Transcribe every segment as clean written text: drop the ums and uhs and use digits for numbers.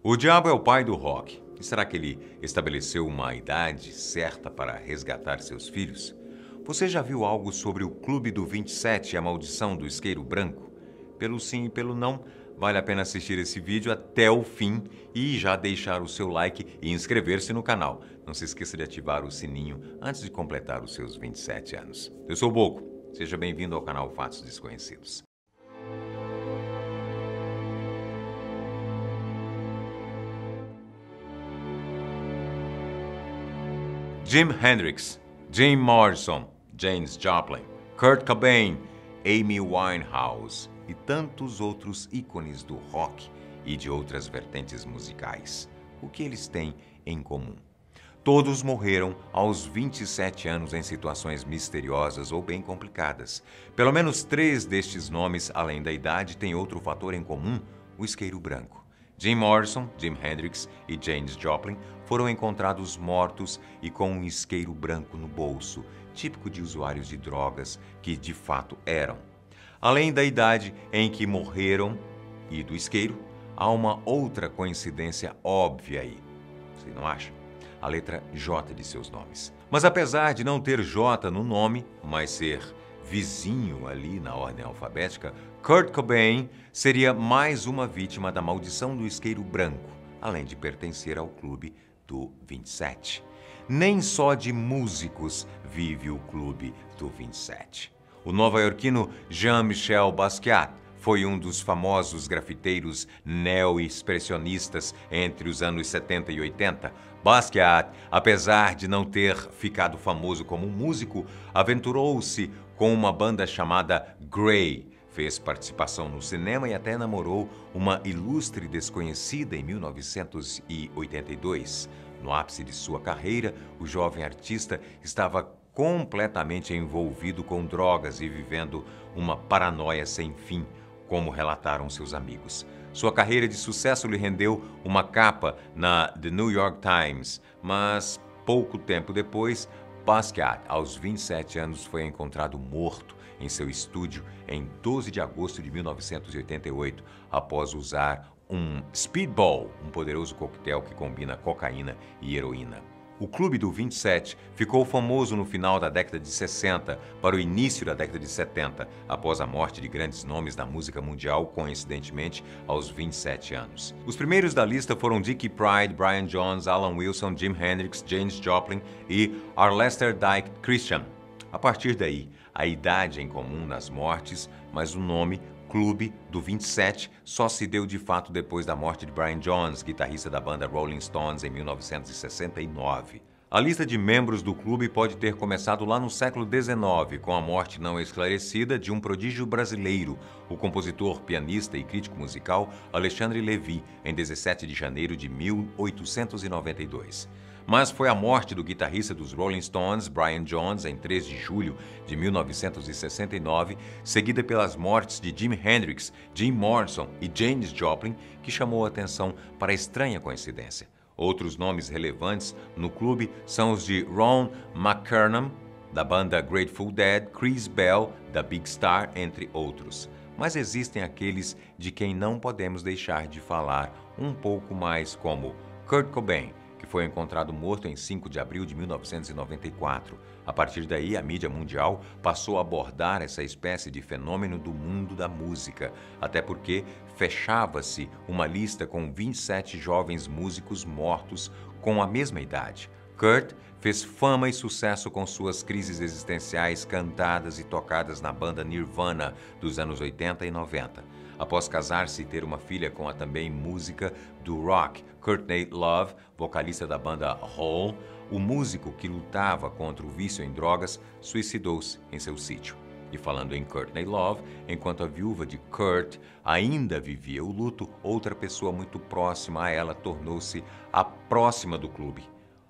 O diabo é o pai do rock. E será que ele estabeleceu uma idade certa para resgatar seus filhos? Você já viu algo sobre o Clube do 27 e a maldição do isqueiro branco? Pelo sim e pelo não, vale a pena assistir esse vídeo até o fim e já deixar o seu like e inscrever-se no canal. Não se esqueça de ativar o sininho antes de completar os seus 27 anos. Eu sou o Boco. Seja bem-vindo ao canal Fatos Desconhecidos. Jimi Hendrix, Jim Morrison, Janis Joplin, Kurt Cobain, Amy Winehouse e tantos outros ícones do rock e de outras vertentes musicais. O que eles têm em comum? Todos morreram aos 27 anos em situações misteriosas ou bem complicadas. Pelo menos 3 destes nomes, além da idade, têm outro fator em comum: o isqueiro branco. Jim Morrison, Jimi Hendrix e Janis Joplin foram encontrados mortos e com um isqueiro branco no bolso, típico de usuários de drogas que de fato eram. Além da idade em que morreram e do isqueiro, há uma outra coincidência óbvia aí. Você não acha? A letra J de seus nomes. Mas apesar de não ter J no nome, mas ser vizinho ali na ordem alfabética, Kurt Cobain seria mais uma vítima da maldição do isqueiro branco, além de pertencer ao clube do 27. Nem só de músicos vive o clube do 27. O nova-iorquino Jean-Michel Basquiat foi um dos famosos grafiteiros neo-expressionistas entre os anos 70 e 80. Basquiat, apesar de não ter ficado famoso como músico, aventurou-se com uma banda chamada Grey. Fez participação no cinema e até namorou uma ilustre desconhecida em 1982. No ápice de sua carreira, o jovem artista estava completamente envolvido com drogas e vivendo uma paranoia sem fim, como relataram seus amigos. Sua carreira de sucesso lhe rendeu uma capa na The New York Times, mas pouco tempo depois, Basquiat, aos 27 anos, foi encontrado morto em seu estúdio em 12 de agosto de 1988, após usar um speedball, um poderoso coquetel que combina cocaína e heroína. O Clube do 27 ficou famoso no final da década de 60 para o início da década de 70, após a morte de grandes nomes da música mundial, coincidentemente, aos 27 anos. Os primeiros da lista foram Dickie Pride, Brian Jones, Alan Wilson, Jimi Hendrix, Janis Joplin e Arlester Dyke Christian. A partir daí, a idade em comum nas mortes, mas o nome Clube do 27 só se deu de fato depois da morte de Brian Jones, guitarrista da banda Rolling Stones, em 1969. A lista de membros do clube pode ter começado lá no século XIX, com a morte não esclarecida de um prodígio brasileiro, o compositor, pianista e crítico musical Alexandre Levy, em 17 de janeiro de 1892. Mas foi a morte do guitarrista dos Rolling Stones, Brian Jones, em 3 de julho de 1969, seguida pelas mortes de Jimi Hendrix, Jim Morrison e Janis Joplin, que chamou a atenção para a estranha coincidência. Outros nomes relevantes no clube são os de Ron McKernan, da banda Grateful Dead, Chris Bell, da Big Star, entre outros. Mas existem aqueles de quem não podemos deixar de falar um pouco mais, como Kurt Cobain, que foi encontrado morto em 5 de abril de 1994. A partir daí, a mídia mundial passou a abordar essa espécie de fenômeno do mundo da música, até porque fechava-se uma lista com 27 jovens músicos mortos com a mesma idade. Kurt fez fama e sucesso com suas crises existenciais cantadas e tocadas na banda Nirvana dos anos 80 e 90. Após casar-se e ter uma filha com a também música do rock Courtney Love, vocalista da banda Hole, o músico que lutava contra o vício em drogas suicidou-se em seu sítio. E falando em Courtney Love, enquanto a viúva de Kurt ainda vivia o luto, outra pessoa muito próxima a ela tornou-se a próxima do clube.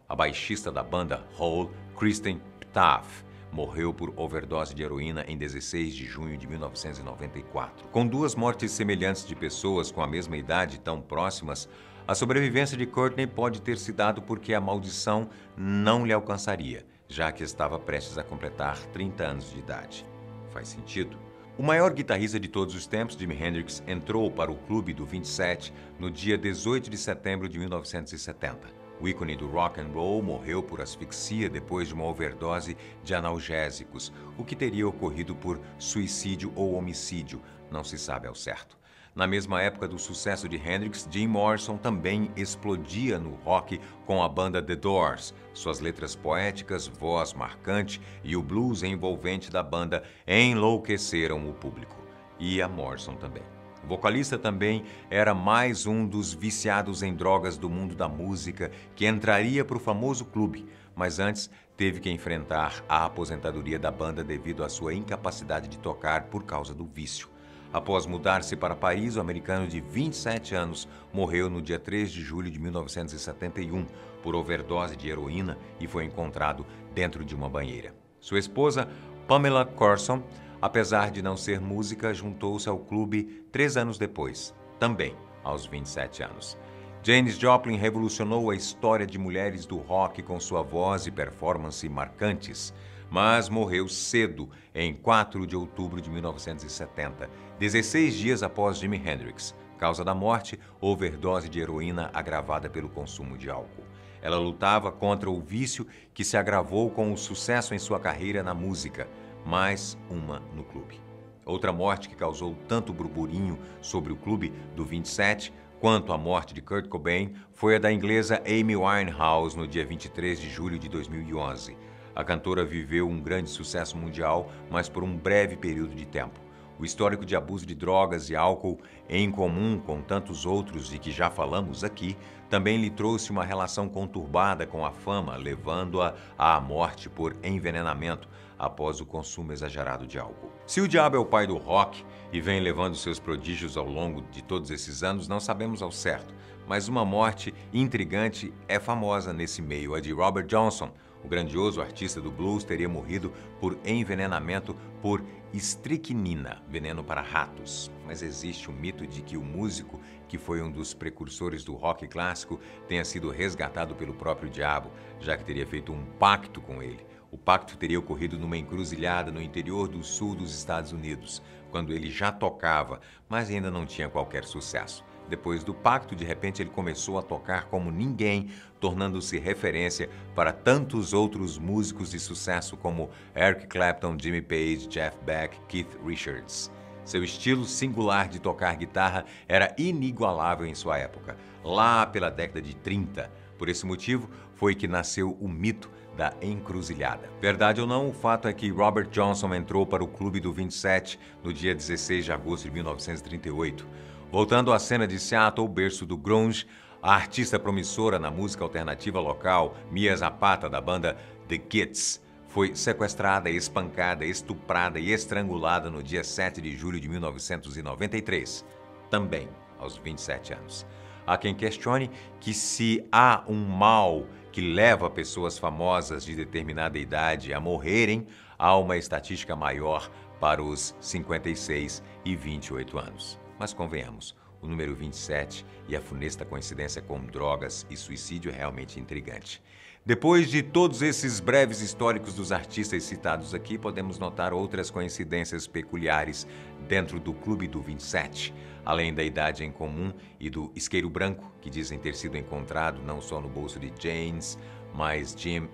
A baixista da banda Hole, Kristen Pfaff, morreu por overdose de heroína em 16 de junho de 1994. Com 2 mortes semelhantes de pessoas com a mesma idade tão próximas, a sobrevivência de Courtney pode ter se dado porque a maldição não lhe alcançaria, já que estava prestes a completar 30 anos de idade. Faz sentido? O maior guitarrista de todos os tempos, Jimi Hendrix, entrou para o Clube do 27 no dia 18 de setembro de 1970. O ícone do rock and roll morreu por asfixia depois de uma overdose de analgésicos, o que teria ocorrido por suicídio ou homicídio, não se sabe ao certo. Na mesma época do sucesso de Hendrix, Jim Morrison também explodia no rock com a banda The Doors. Suas letras poéticas, voz marcante e o blues envolvente da banda enlouqueceram o público. E a Morrison também. O vocalista também era mais um dos viciados em drogas do mundo da música que entraria para o famoso clube, mas antes teve que enfrentar a aposentadoria da banda devido à sua incapacidade de tocar por causa do vício. Após mudar-se para Paris, o americano de 27 anos morreu no dia 3 de julho de 1971 por overdose de heroína e foi encontrado dentro de uma banheira. Sua esposa, Pamela Corson, apesar de não ser música, juntou-se ao clube 3 anos depois, também aos 27 anos. Janis Joplin revolucionou a história de mulheres do rock com sua voz e performance marcantes, mas morreu cedo, em 4 de outubro de 1970, 16 dias após Jimi Hendrix. Causa da morte, overdose de heroína agravada pelo consumo de álcool. Ela lutava contra o vício que se agravou com o sucesso em sua carreira na música, mais uma no clube. Outra morte que causou tanto burburinho sobre o clube do 27 quanto a morte de Kurt Cobain foi a da inglesa Amy Winehouse no dia 23 de julho de 2011. A cantora viveu um grande sucesso mundial, mas por um breve período de tempo. O histórico de abuso de drogas e álcool, em comum com tantos outros de que já falamos aqui, também lhe trouxe uma relação conturbada com a fama, levando-a à morte por envenenamento após o consumo exagerado de álcool. Se o diabo é o pai do rock e vem levando seus prodígios ao longo de todos esses anos, não sabemos ao certo, mas uma morte intrigante é famosa nesse meio, a de Robert Johnson. O grandioso artista do blues teria morrido por envenenamento por estricnina, veneno para ratos. Mas existe o mito de que o músico, que foi um dos precursores do rock clássico, tenha sido resgatado pelo próprio diabo, já que teria feito um pacto com ele. O pacto teria ocorrido numa encruzilhada no interior do sul dos Estados Unidos, quando ele já tocava, mas ainda não tinha qualquer sucesso. Depois do pacto, de repente, ele começou a tocar como ninguém, tornando-se referência para tantos outros músicos de sucesso como Eric Clapton, Jimmy Page, Jeff Beck, Keith Richards. Seu estilo singular de tocar guitarra era inigualável em sua época, lá pela década de 30. Por esse motivo, foi que nasceu o mito da encruzilhada. Verdade ou não, o fato é que Robert Johnson entrou para o Clube do 27 no dia 16 de agosto de 1938. Voltando à cena de Seattle, berço do grunge, a artista promissora na música alternativa local, Mia Zapata, da banda The Kids, foi sequestrada, espancada, estuprada e estrangulada no dia 7 de julho de 1993, também aos 27 anos. Há quem questione que se há um mal que leva pessoas famosas de determinada idade a morrerem, há uma estatística maior para os 56 e 28 anos. Mas convenhamos, o número 27 e a funesta coincidência com drogas e suicídio é realmente intrigante. Depois de todos esses breves históricos dos artistas citados aqui, podemos notar outras coincidências peculiares dentro do Clube do 27, além da idade em comum e do isqueiro branco, que dizem ter sido encontrado não só no bolso de Janis, mas Jim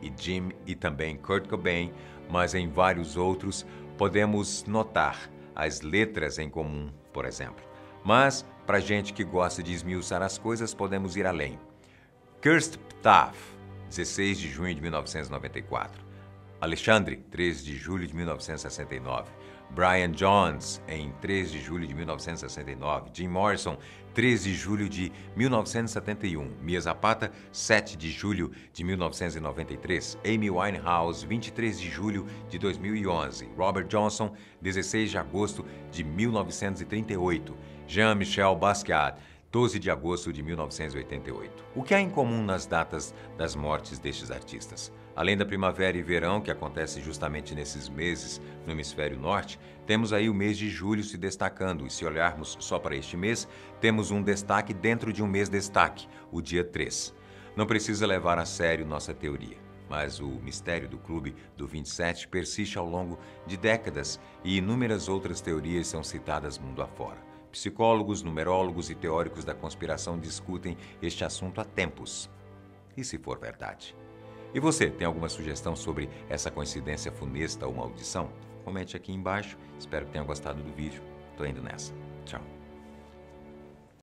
e também Kurt Cobain, mas em vários outros, podemos notar as letras em comum, por exemplo. Mas, para gente que gosta de esmiuçar as coisas, podemos ir além. Kirst Ptaff, 16 de junho de 1994. Alexandre, 13 de julho de 1969. Brian Jones, em 3 de julho de 1969. Jim Morrison, 13 de julho de 1971. Mia Zapata, 7 de julho de 1993. Amy Winehouse, 23 de julho de 2011. Robert Johnson, 16 de agosto de 1938. Jean-Michel Basquiat, 12 de agosto de 1988. O que há em comum nas datas das mortes destes artistas? Além da primavera e verão, que acontece justamente nesses meses no hemisfério norte, temos aí o mês de julho se destacando, e se olharmos só para este mês, temos um destaque dentro de um mês destaque, o dia 3. Não precisa levar a sério nossa teoria. Mas o mistério do Clube do 27 persiste ao longo de décadas e inúmeras outras teorias são citadas mundo afora. Psicólogos, numerólogos e teóricos da conspiração discutem este assunto há tempos. E se for verdade? E você, tem alguma sugestão sobre essa coincidência funesta ou maldição? Comente aqui embaixo. Espero que tenha gostado do vídeo. Tô indo nessa. Tchau.